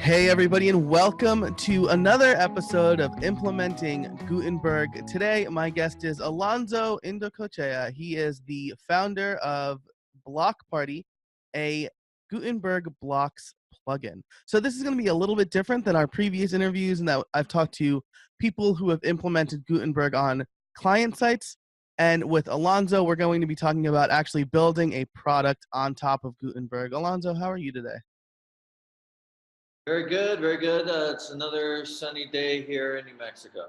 Hey, everybody, and welcome to another episode of Implementing Gutenberg. Today, my guest is Alonso Indacochea. He is the founder of Block Party, a Gutenberg Blocks plugin. So this is going to be a little bit different than our previous interviews in that I've talked to people who have implemented Gutenberg on client sites. And with Alonso, we're going to be talking about actually building a product on top of Gutenberg. Alonso, how are you today? Very good, very good. It's another sunny day here in New Mexico.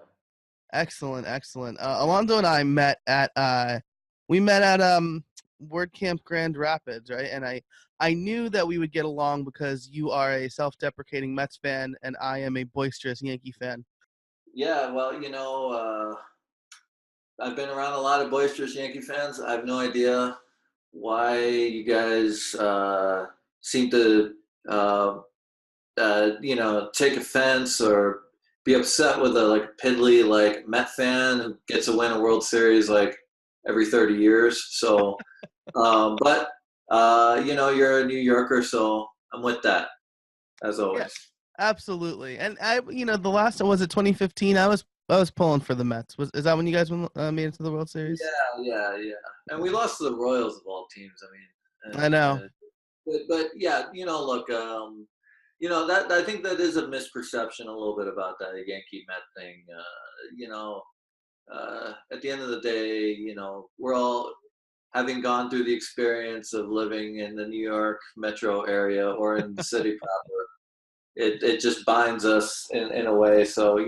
Excellent, excellent. Alonso and I met at WordCamp Grand Rapids, right? And I knew that we would get along because you are a self-deprecating Mets fan and I am a boisterous Yankee fan. Yeah, well, I've been around a lot of boisterous Yankee fans. I have no idea why you guys seem to, take offense or be upset with a piddly Met fan who gets to win a World Series every 30 years. So, you're a New Yorker, so I'm with that as always. Yeah, absolutely. And the last one was it 2015. I was pulling for the Mets. Is that when you guys made it to the World Series? Yeah. And we lost to the Royals of all teams. I know. But yeah, look, that I think that is a misperception a little bit about that Yankee Met thing. At the end of the day, we're all having gone through the experience of living in the New York metro area or in the city proper. It just binds us in a way. So,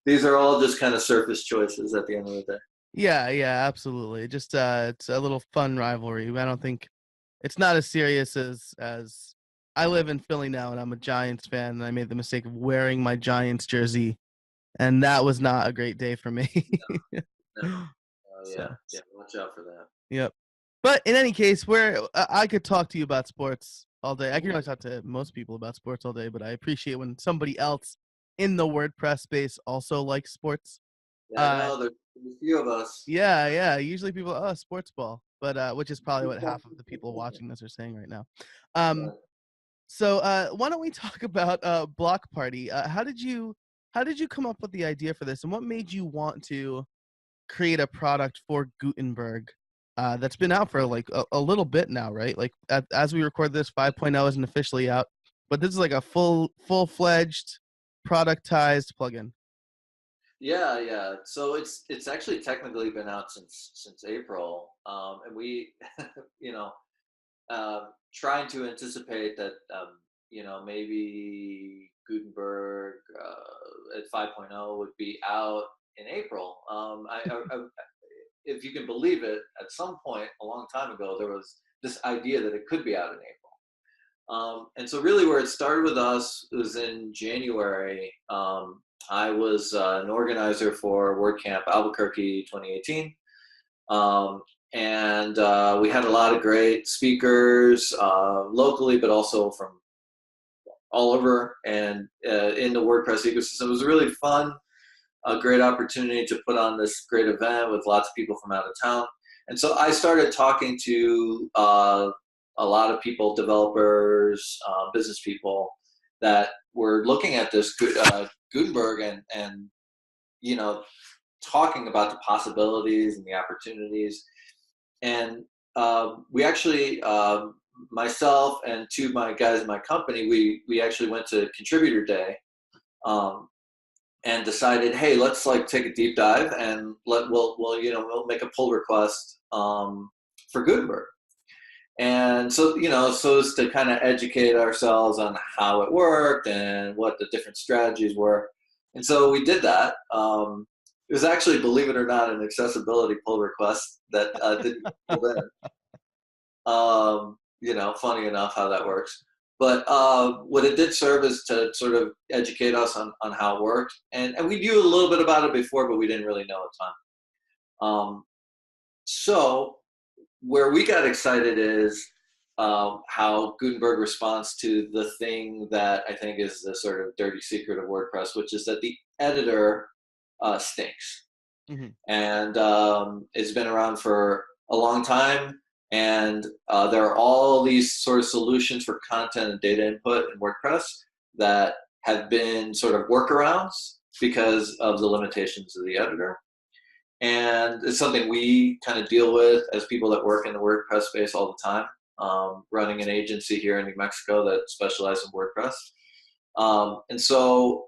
these are all just kind of surface choices at the end of the day. Yeah, absolutely. Just it's a little fun rivalry. I don't think it's not as serious as I live in Philly now and I'm a Giants fan and I made the mistake of wearing my Giants jersey and that was not a great day for me. No. So, yeah, watch out for that. yep. But in any case, I could talk to you about sports all day. I can really talk to most people about sports all day, but I appreciate when somebody else in the WordPress space also likes sports. Yeah, I know there's a few of us. Yeah. Usually people, sports ball, but which is probably what half of the people watching this are saying right now. So why don't we talk about Block Party? How did you come up with the idea for this, and what made you want to create a product for Gutenberg that's been out for like a little bit now, right? Like as we record this, 5.0 isn't officially out, but this is like a full-fledged productized plugin. Yeah. So it's actually technically been out since April, and we, trying to anticipate that, maybe Gutenberg at 5.0 would be out in April. If you can believe it, at some point a long time ago, there was this idea that it could be out in April. And so really where it started with us was in January. I was an organizer for WordCamp Albuquerque 2018. And we had a lot of great speakers locally, but also from all over and in the WordPress ecosystem. It was really fun, a great opportunity to put on this great event with lots of people from out of town. And so I started talking to a lot of people, developers, business people that were looking at this Gutenberg and talking about the possibilities and the opportunities. And we actually, myself and two of my guys in my company, we actually went to Contributor Day and decided, hey, let's take a deep dive and we'll make a pull request for Gutenberg. And so, so as to kind of educate ourselves on how it worked and what the different strategies were. And so we did that. It was actually, believe it or not, an accessibility pull request that didn't get pulled in. Funny enough how that works. But what it did serve is to sort of educate us on how it worked. And we knew a little bit about it before, but we didn't really know a ton. So where we got excited is how Gutenberg responds to the thing that I think is the sort of dirty secret of WordPress, which is that the editor stinks. Mm-hmm. And it's been around for a long time. And there are all these sort of solutions for content and data input in WordPress. that have been sort of workarounds because of the limitations of the editor. And it's something we kind of deal with as people that work in the WordPress space all the time, running an agency here in New Mexico that specializes in WordPress. And so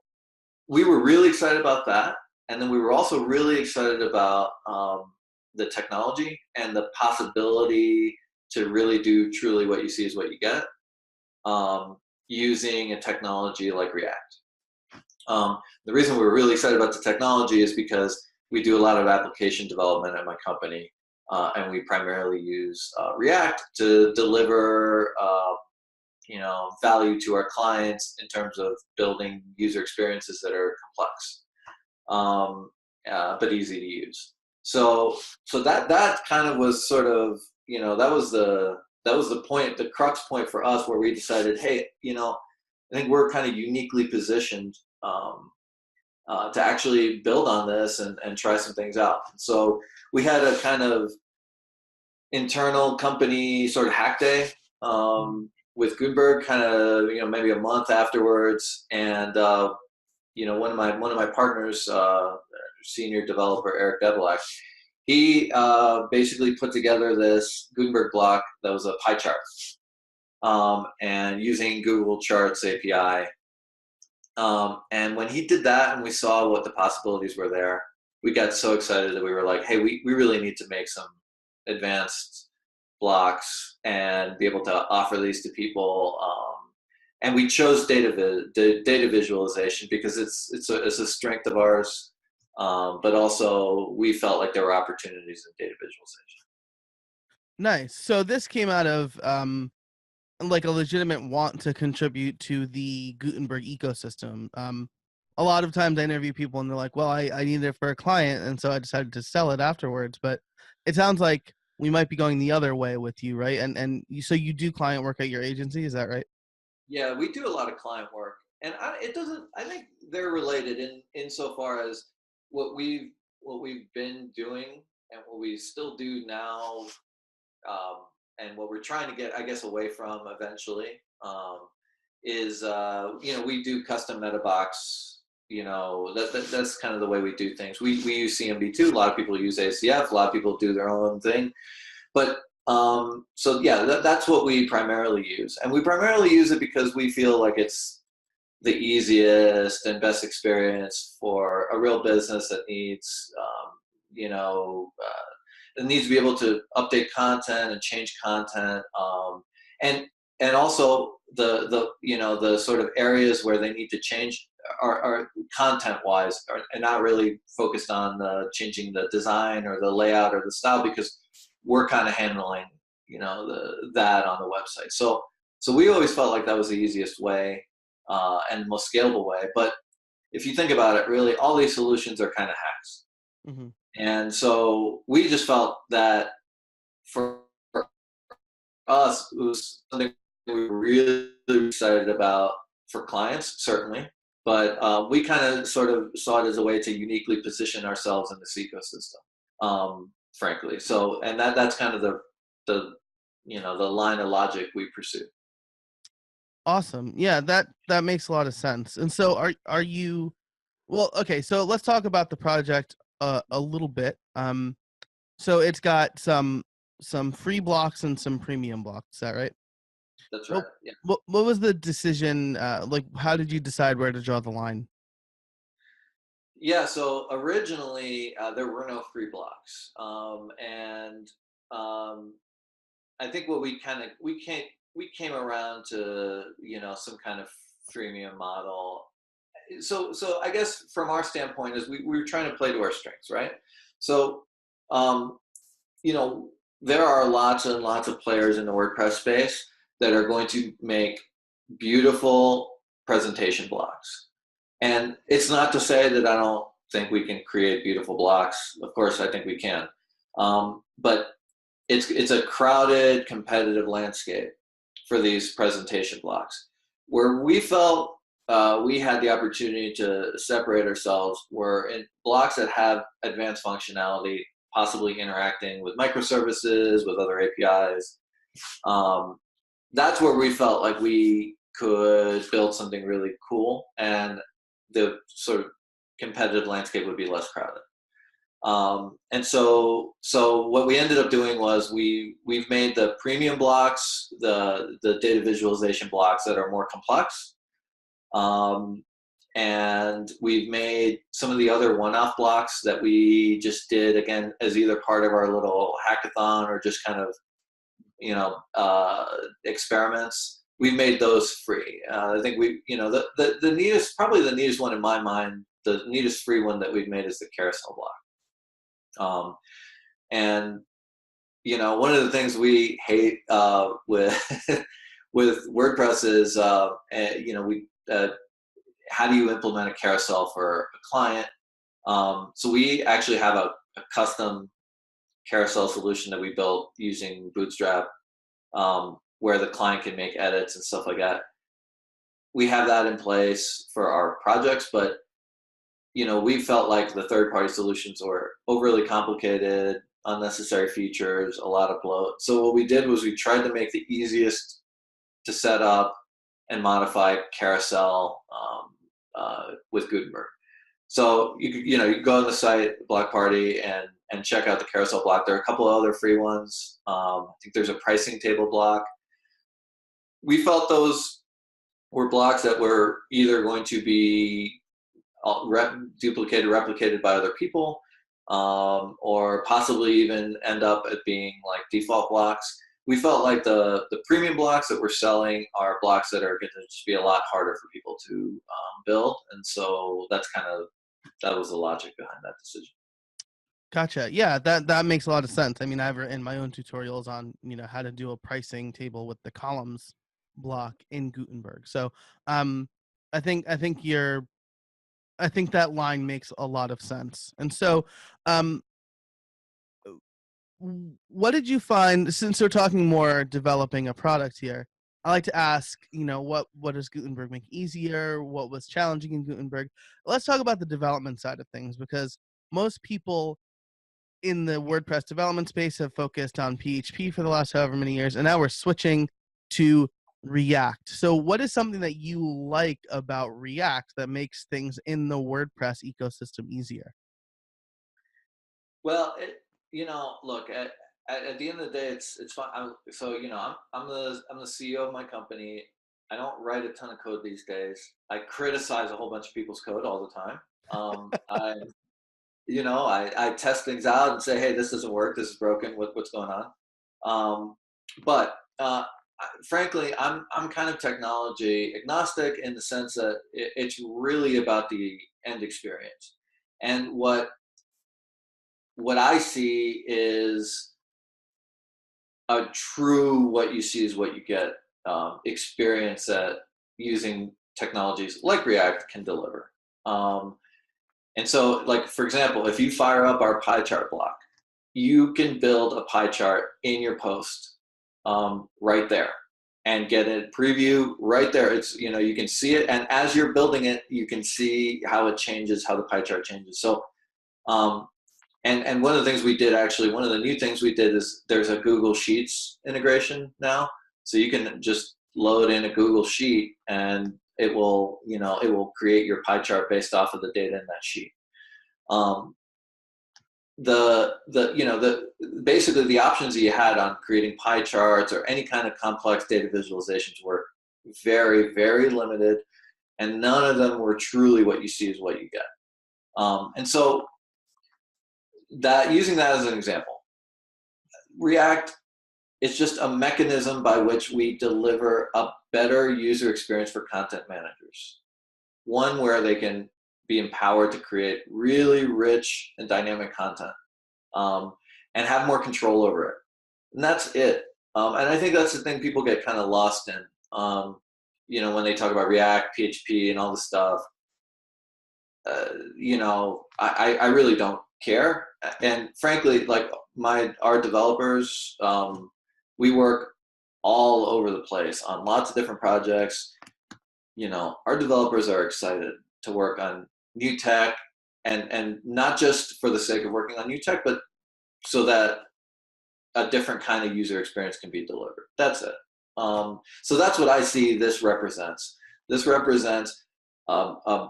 we were really excited about that. And then we were also really excited about the technology and the possibility to really do truly what you see is what you get, using a technology like React. The reason we were really excited about the technology is because we do a lot of application development at my company, and we primarily use React to deliver value to our clients in terms of building user experiences that are complex, but easy to use. So that kind of was sort of, that was the point, the crux point for us, where we decided, hey, I think we're kind of uniquely positioned to actually build on this and try some things out. So we had a kind of internal company sort of hack day with Gutenberg, kind of maybe a month afterwards, and one of my partners, senior developer Eric Devilak, he basically put together this Gutenberg block that was a pie chart, and using Google Charts API. And when he did that and we saw what the possibilities were there, we got so excited that we were like, hey, we really need to make some advanced blocks and be able to offer these to people. And we chose data visualization because it's a strength of ours, but also we felt like there were opportunities in data visualization. Nice. So this came out of like a legitimate want to contribute to the Gutenberg ecosystem. A lot of times I interview people and they're like, well, I need it for a client, and so I decided to sell it afterwards. But it sounds like we might be going the other way with you, right? So you do client work at your agency, is that right? Yeah, we do a lot of client work, and I think they're related in insofar as what we've been doing and what we still do now, and what we're trying to get, I guess, away from eventually, is we do custom meta box. That's kind of the way we do things. We use CMD2. A lot of people use ACF. A lot of people do their own thing, but so yeah, that's what we primarily use, and we primarily use it because we feel like it's the easiest and best experience for a real business that needs, it needs to be able to update content and change content, and also the sort of areas where they need to change are content wise, and not really focused on changing the design or the layout or the style, because we're kind of handling that on the website. So we always felt like that was the easiest way and the most scalable way. But if you think about it, really all these solutions are kind of hacks. Mm-hmm. And so we just felt that for us, it was something we were really excited about for clients, certainly. But we kind of sort of saw it as a way to uniquely position ourselves in this ecosystem, frankly. So, and that's kind of the line of logic we pursue. Awesome. Yeah, that makes a lot of sense. And so are you, well, okay, so let's talk about the project a little bit. So it's got some free blocks and some premium blocks, is that right? That's right. Yeah. What was the decision, like how did you decide where to draw the line? Yeah, so originally there were no free blocks, and I think what we came around to some kind of freemium model. So I guess from our standpoint is we were trying to play to our strengths, right? So there are lots and lots of players in the WordPress space that are going to make beautiful presentation blocks. And it's not to say that I don't think we can create beautiful blocks. Of course, I think we can. But it's a crowded, competitive landscape for these presentation blocks. Where we felt we had the opportunity to separate ourselves were in blocks that have advanced functionality, possibly interacting with microservices, with other APIs. That's where we felt like we could build something really cool, and the sort of competitive landscape would be less crowded. And so what we ended up doing was we've made the premium blocks, the data visualization blocks that are more complex. Um, and we've made some of the other one-off blocks that we just did again as either part of our little hackathon or just kind of experiments. We've made those free. I think the neatest, probably the neatest one in my mind, the neatest free one that we've made is the carousel block. And one of the things we hate with with WordPress is how do you implement a carousel for a client? So we actually have a custom carousel solution that we built using Bootstrap, where the client can make edits and stuff like that. We have that in place for our projects, but we felt like the third-party solutions were overly complicated, unnecessary features, a lot of bloat. So what we did was we tried to make the easiest to set up and modify carousel with Gutenberg. So you can go on the site Block Party and check out the carousel block. There are a couple of other free ones. I think there's a pricing table block. We felt those were blocks that were either going to be replicated by other people, or possibly even end up at being like default blocks. We felt like the premium blocks that we're selling are blocks that are going to just be a lot harder for people to build, and so that was the logic behind that decision. Gotcha. Yeah, that makes a lot of sense. I mean, I've written my own tutorials on how to do a pricing table with the columns block in Gutenberg. So I think that line makes a lot of sense. And so what did you find, since we're talking more developing a product here? I like to ask, what does Gutenberg make easier? What was challenging in Gutenberg? Let's talk about the development side of things, because most people in the WordPress development space have focused on PHP for the last however many years, and now we're switching to React. So what is something that you like about React that makes things in the WordPress ecosystem easier? Well, look, at the end of the day, it's fun. I'm the CEO of my company. I don't write a ton of code these days. I criticize a whole bunch of people's code all the time. I test things out and say, hey, this doesn't work. This is broken. What's going on? But frankly, I'm kind of technology agnostic in the sense that it's really about the end experience. And what I see is a true what you see is what you get experience that using technologies like React can deliver. And so, like, for example, if you fire up our pie chart block, you can build a pie chart in your post right there and get a preview right there. It's, you can see it. And as you're building it, you can see how it changes, how the pie chart changes. So, and one of the things we did, actually, one of the new things we did is there's a Google Sheets integration now. So you can just load in a Google Sheet and it will create your pie chart based off of the data in that sheet. Basically the options that you had on creating pie charts or any kind of complex data visualizations were very, very limited, and none of them were truly what you see is what you get. And so using that as an example, React is just a mechanism by which we deliver a better user experience for content managers. One where they can be empowered to create really rich and dynamic content, and have more control over it. And that's it. And I think that's the thing people get kind of lost in, when they talk about React, PHP, and all this stuff. I really don't care. And frankly, like our developers, we work all over the place on lots of different projects. Our developers are excited to work on new tech, and not just for the sake of working on new tech, but so that a different kind of user experience can be delivered. That's it. So that's what I see this represents. This represents a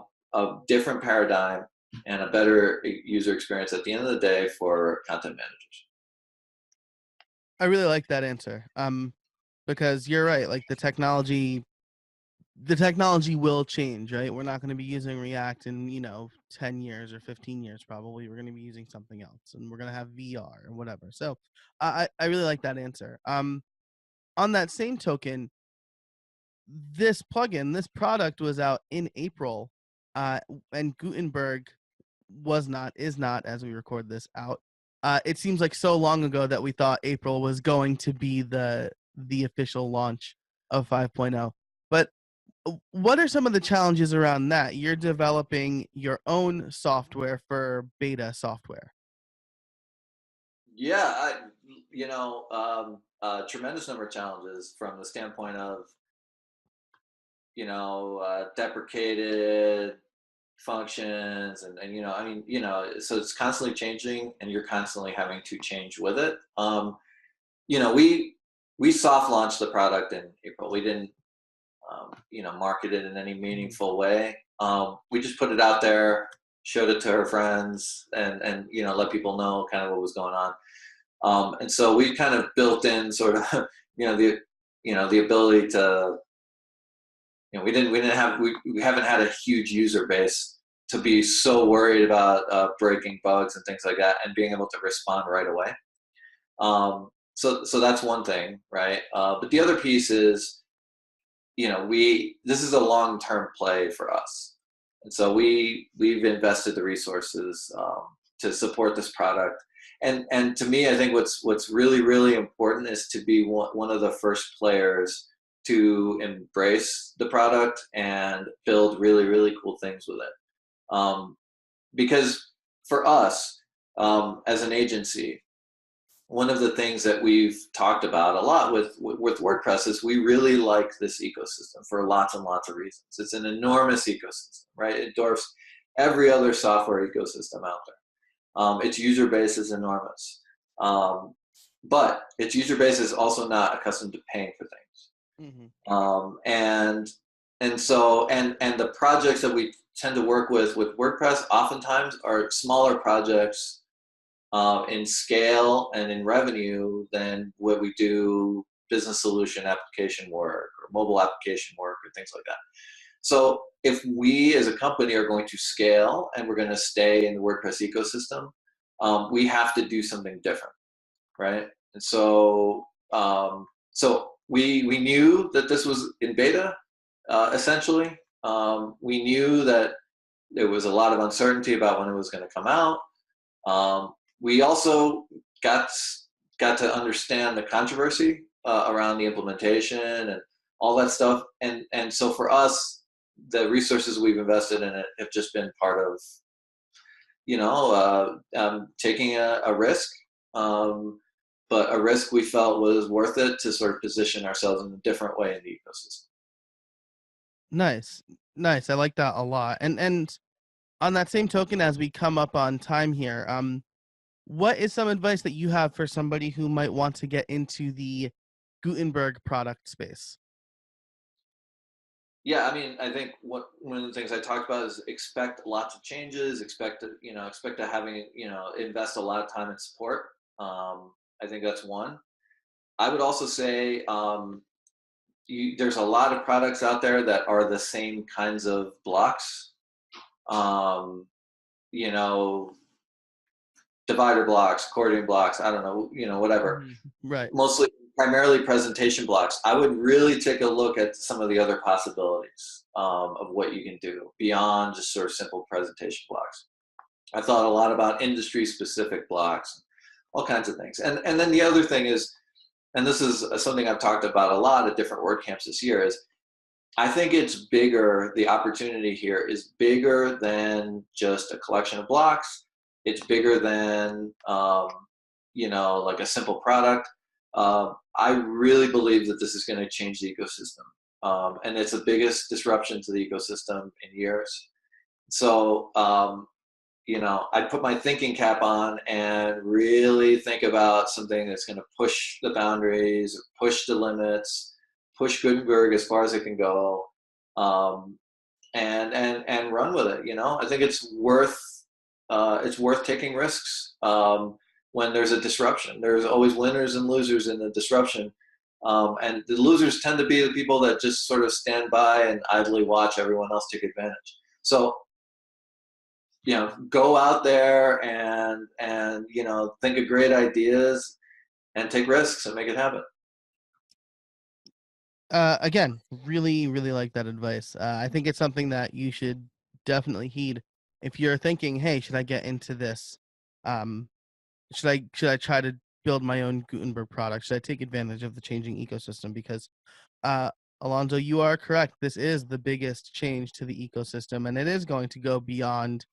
different paradigm and a better user experience at the end of the day for content managers. I really like that answer. Because you're right. Like the technology will change, right? We're not going to be using React in 10 years or 15 years. Probably we're going to be using something else, and we're going to have VR or whatever. So I really like that answer. On that same token, this product was out in April, and Gutenberg is not, as we record this, out. It seems like so long ago that we thought April was going to be the official launch of 5.0. But what are some of the challenges around that? You're developing your own software for beta software. Yeah, tremendous number of challenges from the standpoint of deprecated functions and so it's constantly changing and you're constantly having to change with it. We soft launched the product in April. We didn't market it in any meaningful way. We just put it out there, showed it to her friends, and let people know kind of what was going on. And so we kind of built in sort of the ability to we haven't had a huge user base to be so worried about breaking bugs and things like that and being able to respond right away. So that's one thing, right? But the other piece is, this is a long-term play for us. And so we've invested the resources to support this product. And to me, I think what's really, really important is to be one of the first players to embrace the product and build really, really cool things with it. Because for us, as an agency, one of the things that we've talked about a lot with WordPress is we really like this ecosystem for lots and lots of reasons. It's an enormous ecosystem, right? It dwarfs every other software ecosystem out there. Its user base is enormous. But its user base is also not accustomed to paying for things. Mm-hmm. And so the projects that we tend to work with WordPress oftentimes are smaller projects in scale and in revenue than what we do business solution application work or mobile application work or things like that. So if we as a company are going to scale and we're going to stay in the WordPress ecosystem, we have to do something different, right? And so we knew that this was in beta, essentially. We knew that there was a lot of uncertainty about when it was going to come out. We also got to understand the controversy around the implementation and all that stuff. And so for us, the resources we've invested in it have just been part of, taking a risk, but a risk we felt was worth it to sort of position ourselves in a different way in the ecosystem. Nice. I like that a lot. And on that same token, as we come up on time here, what is some advice that you have for somebody who might want to get into the Gutenberg product space? Yeah, I mean, I think one of the things I talked about is expect lots of changes, expect to having, invest a lot of time in support. I think that's one. I would also say there's a lot of products out there that are the same kinds of blocks. Divider blocks, accordion blocks, I don't know, whatever. Right. Primarily presentation blocks. I would really take a look at some of the other possibilities of what you can do beyond just sort of simple presentation blocks. I thought a lot about industry-specific blocks, all kinds of things. And then the other thing is, and this is something I've talked about a lot at different WordCamps this year, is I think it's bigger, the opportunity here is bigger than just a collection of blocks. It's bigger than, like a simple product. I really believe that this is going to change the ecosystem. And it's the biggest disruption to the ecosystem in years. So, I'd put my thinking cap on and really think about something that's going to push the boundaries, push the limits, push Gutenberg as far as it can go, um, and run with it. I think it's worth taking risks when there's a disruption. There's always winners and losers in the disruption, and the losers tend to be the people that just sort of stand by and idly watch everyone else take advantage. So go out there and think of great ideas and take risks and make it happen. Again, really, really like that advice. I think it's something that you should definitely heed if you're thinking, "Hey, should I get into this? Um, should I try to build my own Gutenberg product? Should I take advantage of the changing ecosystem?" Because, uh, Alonso, you are correct. This is the biggest change to the ecosystem, and it is going to go beyond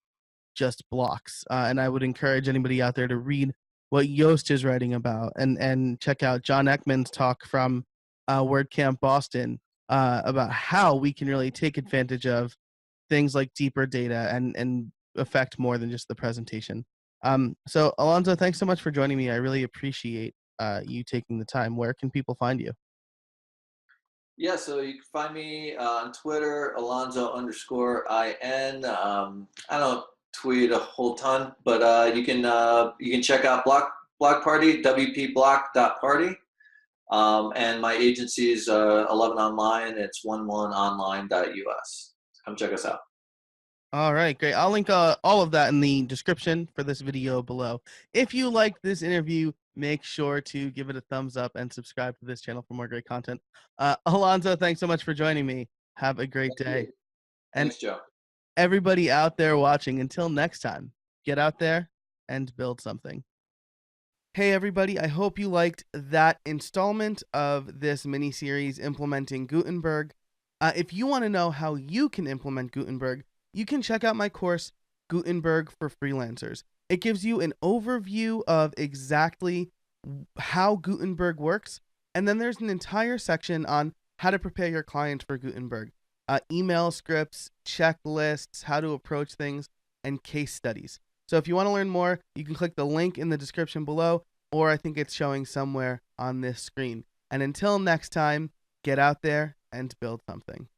just blocks. And I would encourage anybody out there to read what Yoast is writing about, and check out John Ekman's talk from WordCamp Boston about how we can really take advantage of things like deeper data and affect more than just the presentation. So Alonso, thanks so much for joining me. I really appreciate you taking the time. Where can people find you? Yeah, so you can find me on Twitter, Alonso_IN. I don't tweet a whole ton, but you can check out Block Party, wpblock.party. And my agency is 11 Online. It's 11online.us. Come check us out. All right, great. I'll link all of that in the description for this video below. If you like this interview, make sure to give it a thumbs up and subscribe to this channel for more great content. Alonso, thanks so much for joining me. Have a great Thank day. you. And Thanks, Joe. everybody out there watching, until next time, get out there and build something. Hey everybody, I hope you liked that installment of this mini series implementing Gutenberg. If you want to know how you can implement Gutenberg, you can check out my course, Gutenberg for Freelancers. It gives you an overview of exactly how Gutenberg works, and then there's an entire section on how to prepare your client for Gutenberg. Email scripts, checklists, how to approach things, and case studies. So if you want to learn more, you can click the link in the description below, or I think it's showing somewhere on this screen. And until next time, get out there and build something.